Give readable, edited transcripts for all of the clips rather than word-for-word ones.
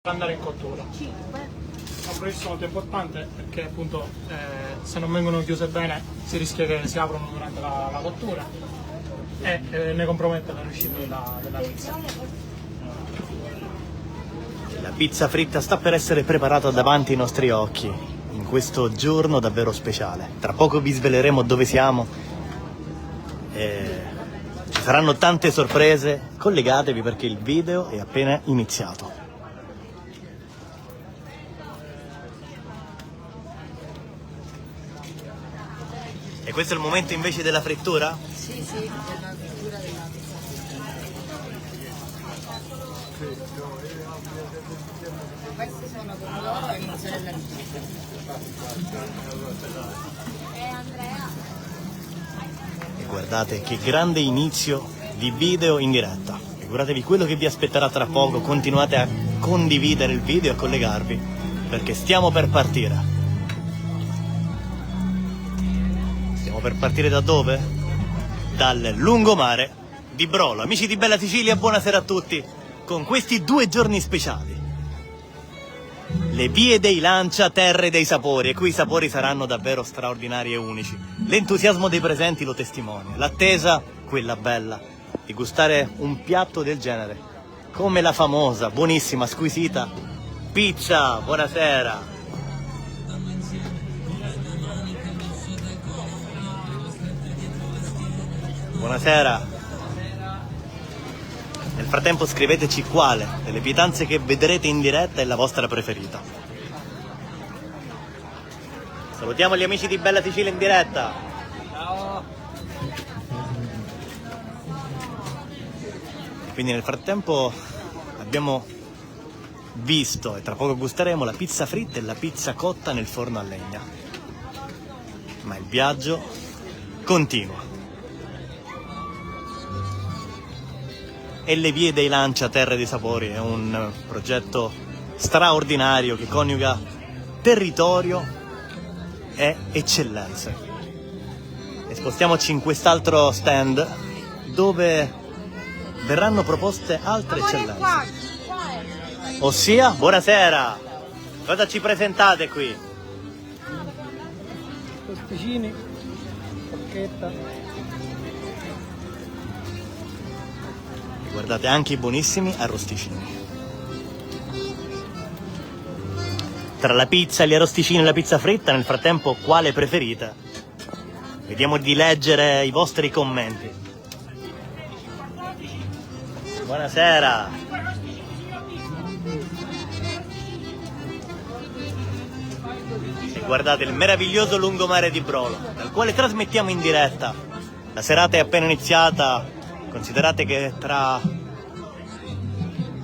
andare in cottura. È un processo molto importante perché appunto se non vengono chiuse bene si rischia che si aprono durante la cottura e ne compromette la riuscita della pizza. La pizza fritta sta per essere preparata davanti ai nostri occhi in questo giorno davvero speciale. Tra poco vi sveleremo dove siamo e ci saranno tante sorprese. Collegatevi perché il video è appena iniziato. E questo è il momento invece della frittura? Sì, della frittura della pizza. Questi sono pomodoro e mozzarella di zucchero. E guardate che grande inizio di video in diretta. Figuratevi quello che vi aspetterà tra poco. Continuate a condividere il video e a collegarvi perché stiamo per partire. Stiamo per partire da dove? Dal lungomare di Brolo. Amici di Bella Sicilia, buonasera a tutti con questi 2 giorni speciali. Le vie dei Lancia, terre dei sapori, e qui i sapori saranno davvero straordinari e unici. L'entusiasmo dei presenti lo testimonia, l'attesa, quella bella, di gustare un piatto del genere, come la famosa, buonissima, squisita pizza. Buonasera. Buonasera. Nel frattempo scriveteci quale delle pietanze che vedrete in diretta è la vostra preferita. Salutiamo gli amici di Bella Sicilia in diretta. Ciao! Quindi nel frattempo abbiamo visto e tra poco gusteremo la pizza fritta e la pizza cotta nel forno a legna. Ma il viaggio continua. E le vie dei Lancia, terre dei sapori è un progetto straordinario che coniuga territorio e eccellenze. E spostiamoci in quest'altro stand dove verranno proposte altre eccellenze. Ossia, buonasera, cosa ci presentate qui? Posticini, porchetta. Guardate anche i buonissimi arrosticini. Tra la pizza, gli arrosticini e la pizza fritta, nel frattempo quale preferite? Vediamo di leggere i vostri commenti. Buonasera. E guardate il meraviglioso lungomare di Brolo, dal quale trasmettiamo in diretta. La serata è appena iniziata. Considerate che tra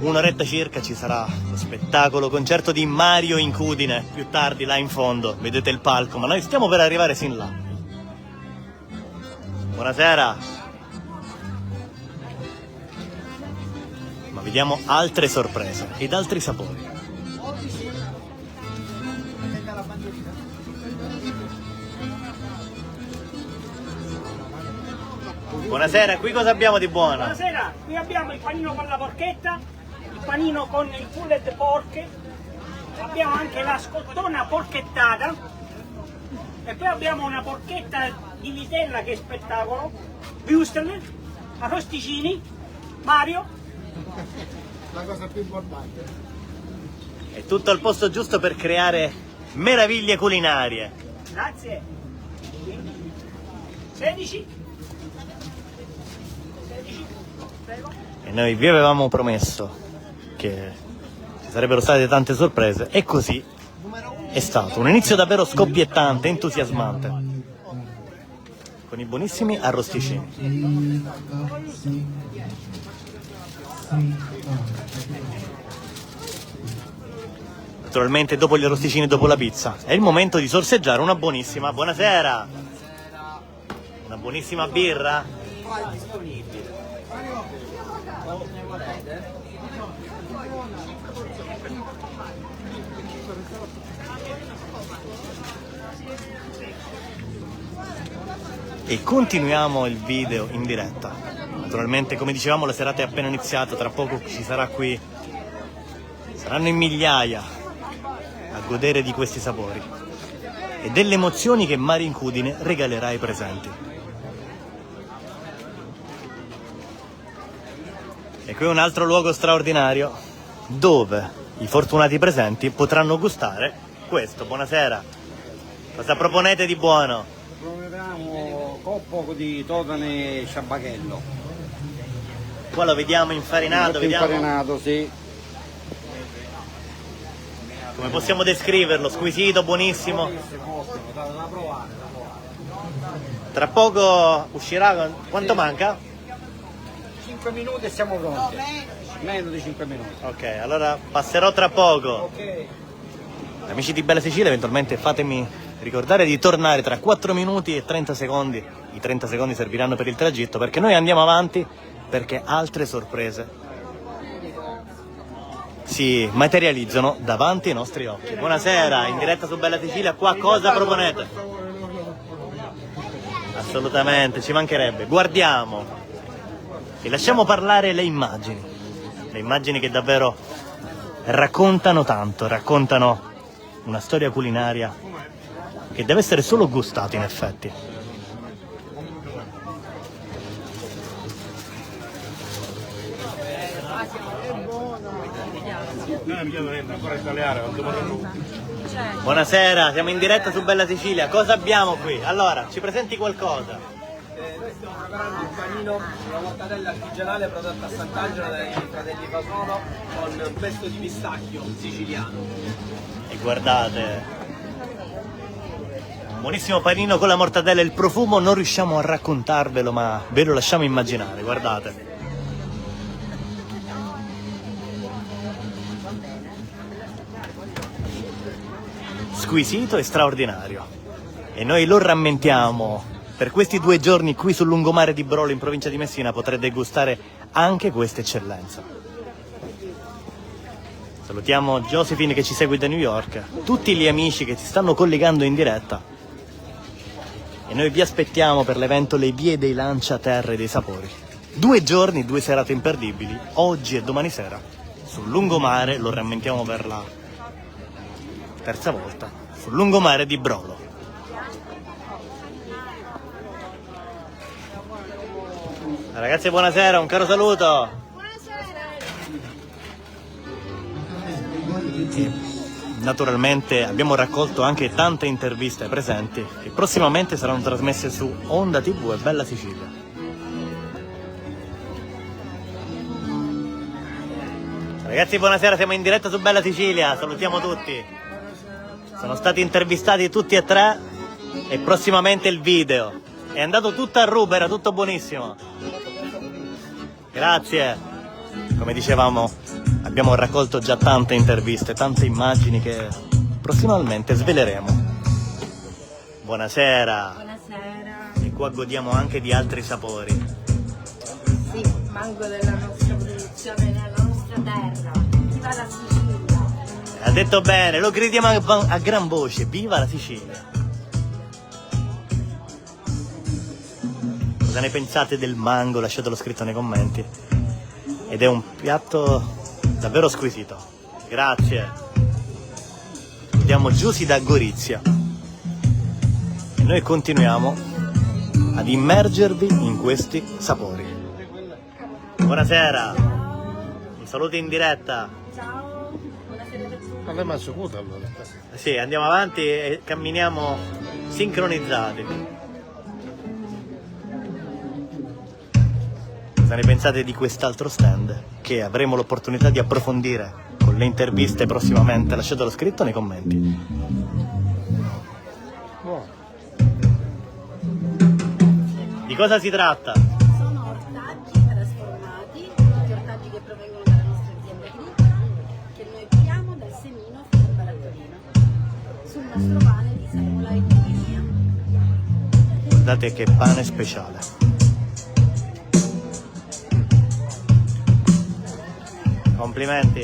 un'oretta circa ci sarà lo spettacolo concerto di Mario Incudine, più tardi là in fondo, vedete il palco, ma noi stiamo per arrivare sin là. Buonasera. Ma vediamo altre sorprese ed altri sapori. Buonasera, qui cosa abbiamo di buono? Buonasera, qui abbiamo il panino con la porchetta, il panino con il pulled pork, abbiamo anche la scottona porchettata e poi abbiamo una porchetta di vitella che è spettacolo, würstel, arrosticini, Mario. La cosa più importante. È tutto al posto giusto per creare meraviglie culinarie. Grazie. 16. E noi vi avevamo promesso che ci sarebbero state tante sorprese e così è stato. Un inizio davvero scoppiettante, entusiasmante, con i buonissimi arrosticini. Naturalmente dopo gli arrosticini, dopo la pizza, è il momento di sorseggiare una buonissima, buonasera, una buonissima birra. E continuiamo il video in diretta. Naturalmente, come dicevamo, la serata è appena iniziata, tra poco ci sarà qui Saranno in migliaia a godere di questi sapori e delle emozioni che Mare Incudine regalerà ai presenti. E qui un altro luogo straordinario dove i fortunati presenti potranno gustare questo. Buonasera, cosa proponete di buono? Proviamo coppo di totane e ciambachello. Qua lo vediamo infarinato, vediamo Infarinato, sì. come possiamo descriverlo, squisito, buonissimo. Da provare. Tra poco uscirà, quanto manca? 5 minuti e siamo pronti. Meno di 5 minuti. Ok, allora passerò tra poco. Ok. Amici di Bella Sicilia, eventualmente fatemi ricordare di tornare tra 4 minuti e 30 secondi. I 30 secondi serviranno per il tragitto perché noi andiamo avanti, perché altre sorprese si materializzano davanti ai nostri occhi. Buonasera, in diretta su Bella Sicilia, qua cosa proponete? Assolutamente, ci mancherebbe. Guardiamo e lasciamo parlare le immagini che davvero raccontano tanto, raccontano una storia culinaria che deve essere solo gustata in effetti. Buonasera, siamo in diretta su Bella Sicilia. Cosa abbiamo qui? Allora, ci presenti qualcosa? Noi stiamo preparando il panino, una mortadella artigianale prodotta a Sant'Angelo dai fratelli Fasolo con un pesto di pistacchio siciliano. E guardate, un buonissimo panino con la mortadella. Il profumo non riusciamo a raccontarvelo, ma ve lo lasciamo immaginare, guardate. Squisito e straordinario. E noi lo rammentiamo. Per questi 2 giorni qui sul lungomare di Brolo in provincia di Messina potrete degustare anche questa eccellenza. Salutiamo Josephine che ci segue da New York, tutti gli amici che si stanno collegando in diretta e noi vi aspettiamo per l'evento Le Vie dei Lanciaterre dei Sapori. 2 giorni, 2 serate imperdibili, oggi e domani sera, sul lungomare, lo rammentiamo per la terza volta, sul lungomare di Brolo. Ragazzi, buonasera, un caro saluto. E naturalmente abbiamo raccolto anche tante interviste ai presenti che prossimamente saranno trasmesse su Onda TV e Bella Sicilia. Ragazzi, buonasera, siamo in diretta su Bella Sicilia, salutiamo tutti. Sono stati intervistati tutti e 3 e prossimamente il video. È andato tutto a ruba, era tutto buonissimo. Grazie. Come dicevamo, abbiamo raccolto già tante interviste, tante immagini che prossimamente sveleremo. Buonasera. Buonasera. E qua godiamo anche di altri sapori. Sì, mango della nostra produzione, nella nostra terra. Viva la Sicilia! Ha detto bene, lo gridiamo a gran voce, viva la Sicilia! Cosa ne pensate del mango? Lasciatelo scritto nei commenti. Ed è un piatto davvero squisito. Grazie. Andiamo giusi da Gorizia. E noi continuiamo ad immergervi in questi sapori. Buonasera. Un saluto in diretta. Ciao, buonasera a tutti. Vabbè, ma allora. Sì, andiamo avanti e camminiamo sincronizzati. Cosa ne pensate di quest'altro stand che avremo l'opportunità di approfondire con le interviste prossimamente? Lasciatelo scritto nei commenti. Di cosa si tratta? Sono ortaggi trasformati, tutti ortaggi che provengono dalla nostra azienda agricola, che noi curiamo dal semino fino al barattolino, sul nostro pane di semola e chimica. Guardate che pane speciale. Complimenti.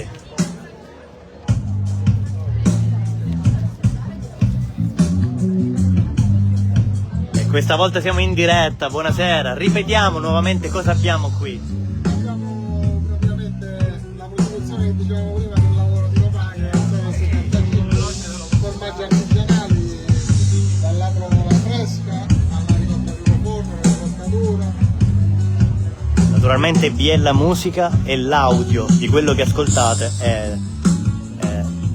E questa volta siamo in diretta, buonasera. Ripetiamo nuovamente cosa abbiamo qui. Abbiamo praticamente la produzione che dicevamo prima del lavoro di Naturalmente Biella Musica e l'audio di quello che ascoltate è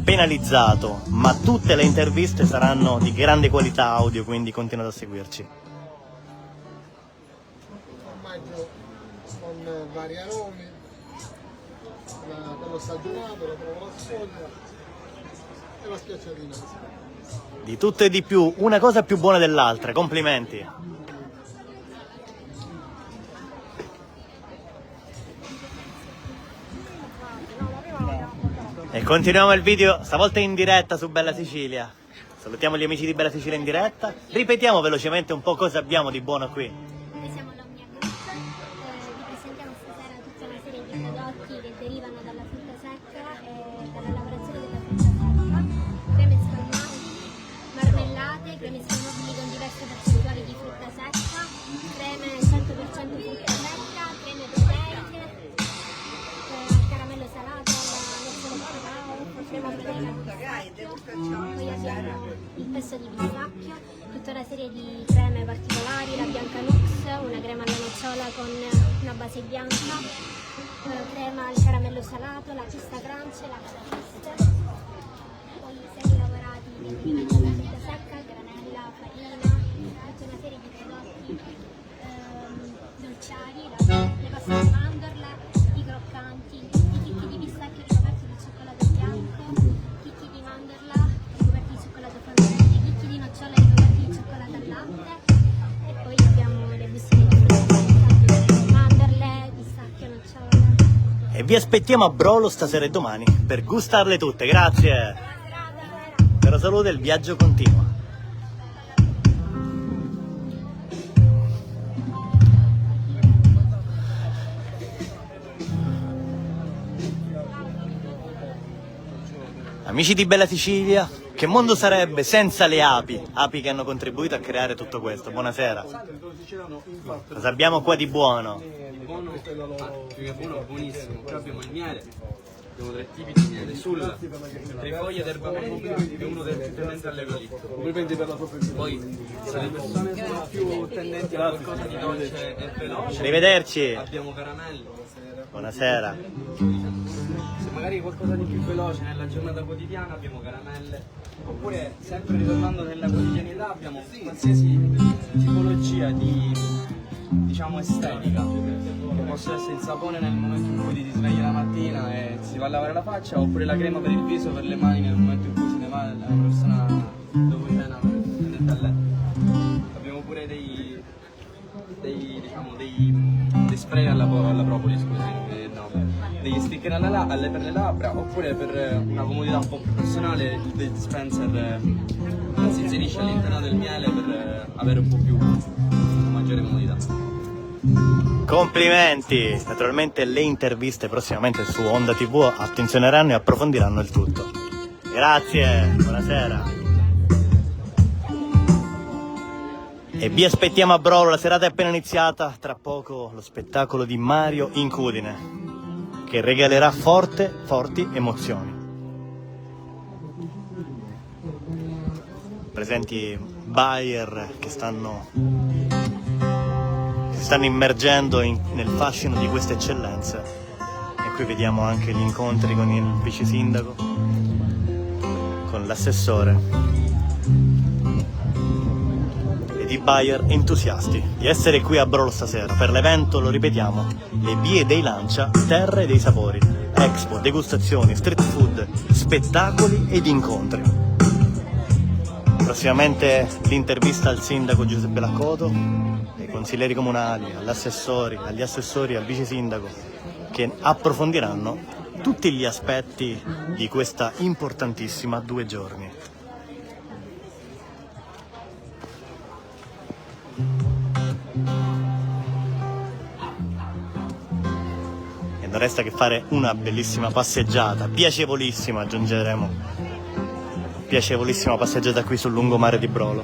penalizzato, ma tutte le interviste saranno di grande qualità audio, quindi continuate a seguirci. Formaggio con vari aromi, quello stagionato, la provola sfoglia e la schiacciatina. Di tutto e di più, una cosa più buona dell'altra, complimenti. E continuiamo il video, stavolta in diretta su Bella Sicilia. Salutiamo gli amici di Bella Sicilia in diretta. Ripetiamo velocemente un po' cosa abbiamo di buono qui. Noi siamo l'Omnia Group, vi presentiamo stasera tutta una serie di prodotti che derivano dalla frutta secca e dalla lavorazione della frutta secca, creme spalmabili, marmellate, creme spalmabili con diverse percentuali di frutta secca, creme 100% frutta secca, creme proteiche, caramello salato, crema proteica di pistacchio, poi abbiamo il pesto di pistacchio, tutta una serie di creme particolari, la Bianca Nux, una crema alla nocciola con una base bianca, crema al caramello salato, la pista crunch, la crust, poi i semi lavorati di frutta secca, granella, farina, tutta una serie di prodotti dolciari, le paste di mandorla, i croccanti, i chicchi di pistacchio ricoperti di cioccolato bianco, chicchi di mandorla ricoperti di cioccolato fondente, chicchi di nocciola ricoperti di cioccolato al latte e poi abbiamo le bustine di frutta secca, mandorle, pistacchio, nocciola. E vi aspettiamo a Brolo stasera e domani per gustarle tutte, grazie! Caro salute, il viaggio continua. Amici di Bella Sicilia, che mondo sarebbe senza le api? Api che hanno contribuito a creare tutto questo. Buonasera. Cosa abbiamo qua di buono? Buono, più che buono, buonissimo. Qua abbiamo il miele, abbiamo 3 tipi di miele, sulla, trifoglia d'erba bambù e uno del tendente all'eucalipto. Poi, se le persone sono più tendenti a qualcosa di dolce e veloce, Arrivederci. abbiamo caramello. Buonasera. Se magari qualcosa di più veloce nella giornata quotidiana abbiamo caramelle, oppure sempre ritornando nella quotidianità abbiamo qualsiasi tipologia di, diciamo, estetica, che possa essere il sapone nel momento in cui ti svegli la mattina e si va a lavare la faccia, oppure la crema per il viso, per le mani nel momento in cui si ne va la persona dopo cena prende a letto. Abbiamo pure dei spray alla propoli, scusi, no, degli sticker per le labbra, oppure per una comodità un po' più personale del dispenser si inserisce all'interno del miele per avere un po' più maggiore comodità. Complimenti! Naturalmente le interviste prossimamente su Onda TV attenzioneranno e approfondiranno il tutto. Grazie, buonasera. E vi aspettiamo a Brolo, la serata è appena iniziata, tra poco lo spettacolo di Mario Incudine, che regalerà forti emozioni. Presenti buyer che si stanno immergendo nel fascino di queste eccellenze. E qui vediamo anche gli incontri con il vice sindaco, con l'assessore. Di buyer entusiasti di essere qui a Brolo stasera per l'evento, lo ripetiamo, le vie dei Lancia, terre dei sapori, expo, degustazioni, street food, spettacoli ed incontri. Prossimamente l'intervista al sindaco Giuseppe Laccoto, ai consiglieri comunali, agli assessori, al vice sindaco, che approfondiranno tutti gli aspetti di questa importantissima 2 giorni. E non resta che fare una bellissima passeggiata, piacevolissima, aggiungeremo, piacevolissima passeggiata qui sul lungomare di Brolo,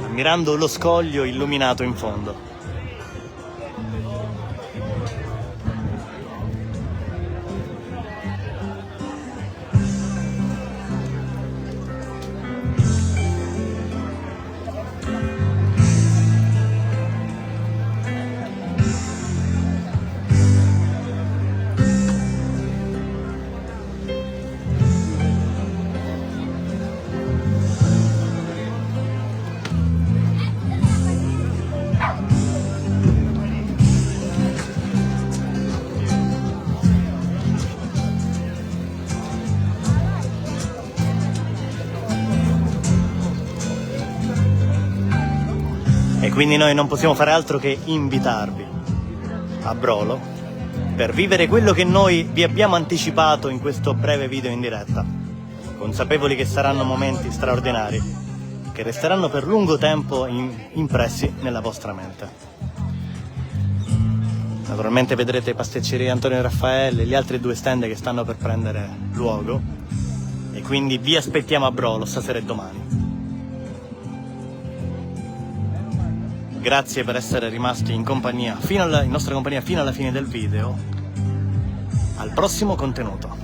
ammirando lo scoglio illuminato in fondo. quindi noi non possiamo fare altro che invitarvi a Brolo per vivere quello che noi vi abbiamo anticipato in questo breve video in diretta, consapevoli che saranno momenti straordinari che resteranno per lungo tempo impressi nella vostra mente. Naturalmente vedrete pasticceria Antonio e Raffaele e gli altri 2 stand che stanno per prendere luogo, e quindi vi aspettiamo a Brolo stasera e domani. Grazie per essere rimasti in nostra compagnia fino alla fine del video. Al prossimo contenuto.